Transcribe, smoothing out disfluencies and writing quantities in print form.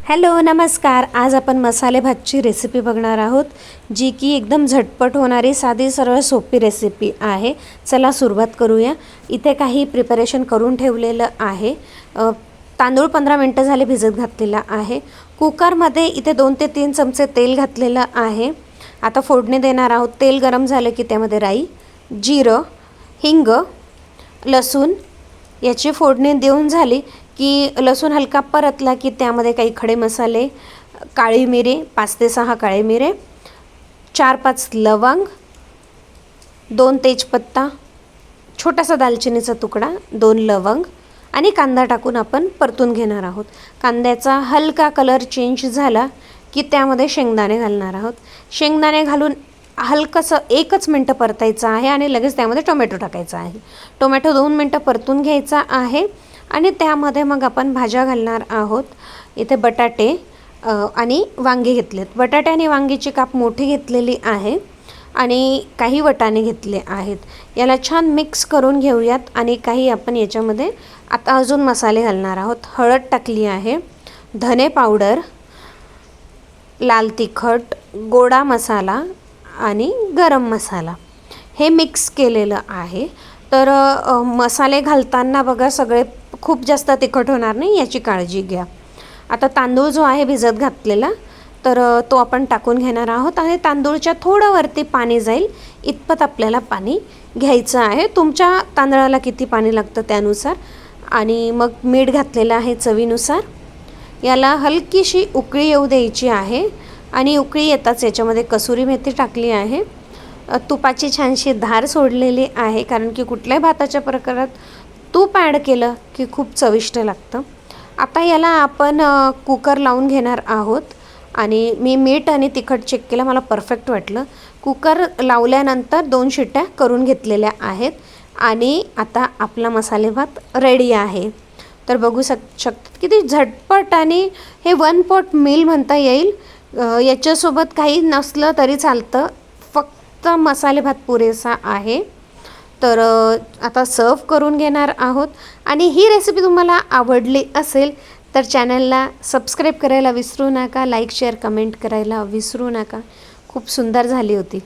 Hello नमस्कार। आज आपण मसाले भातची रेसिपी बघणार आहोत, जी की एकदम झटपट होणारी साधी सरळ सोपी रेसिपी आहे। चला सुरुवात करूया। इथे काही प्रिपरेशन करून ठेवलेलं आहे। तांदूळ 15 मिनिटं झाले भिजत घातलेला आहे। कुकरमध्ये इथे 2 ते 3 चमचे तेल घातलेलं आहे। आता फोडणी देणार आहोत। तेल गरम झालं की त्यामध्ये राई, जिरं, हिंग, लसूण याची फोडणी देऊन झाली की लसूण हलका परतला की त्यामध्ये काही खडे मसाले, काळी मिरी 5 ते 6 काळी मिरी, 4-5 लवंग, 2 तेजपत्ता, छोटासा दालचिनीचा तुकडा, 2 लवंग आणि कांदा टाकून आपण परतून घेणार आहोत। कांद्याचा हलका कलर चेंज झाला की त्यामध्ये शेंगदाणे घालणार आहोत। शेंगदाणे घालून हलकंसं 1 मिनिट परतायचं आहे आणि लगेच त्यामध्ये टोमॅटो टाकायचा आहे। टोमॅटो 2 मिनिटं परतून घ्यायचा आहे आणि त्यामध्ये मग आपण भाज्या घालणार आहोत। इथे बटाटे आणि वांगे घेतलेत। बटाटे आणि वांगीची काप मोठी घेतलेली आहे आणि काही वटाणे घेतले आहेत। याला छान मिक्स करून घेऊयात आणि काही आपण याच्यामध्ये आता अजून मसाले घालणार आहोत। हळद टाकली आहे, धने पावडर, लाल तिखट, गोडा मसाला आणि गरम मसाला हे मिक्स केलेलं आहे। तर मसाले घालताना बघा सगळे खूप जास्त तिखट होणार नाही याची काळजी घ्या। आता तांदूळ जो आहे भिजत घातलेला तर तो आपण टाकून घेणार आहोत आणि तांदूळच्या थोडं वरती पाणी जाईल इतपत आपल्याला पाणी घ्यायचं आहे। तुमच्या तांदळाला किती पाणी लागतं त्यानुसार। आणि मग मीठ घातलेलं आहे चवीनुसार। याला हलकीशी उकळी येऊ द्यायची आहे आणि उकळी येताच याच्यामध्ये कसुरी मेथी टाकली आहे। तुपाची छानशी धार सोडलेली आहे, कारण की कुठल्याही भाताच्या प्रकारात तूप ॲड केलं की खूप चविष्ट लागतं। आता याला आपण कुकर लावून घेणार आहोत आणि मी मीठ आणि तिखट चेक केलं, मला परफेक्ट वाटलं। कुकर लावल्यानंतर 2 शिट्ट्या करून घेतलेल्या आहेत आणि आता आपला मसाले भात रेडी आहे। तर बघू शकतात किती झटपट आणि हे 1 पॉट मील म्हणता येईल। याच्यासोबत काही नसलं तरी चालतं, फक्त मसाले भात पुरेसा आहे। तर आता सर्व करून घेणार आहोत आणि ही रेसिपी तुम्हाला आवडली असेल तर चॅनलला सबस्क्राईब करायला विसरू नका, लाईक शेअर कमेंट करायला विसरू नका। खूप सुंदर झाली होती।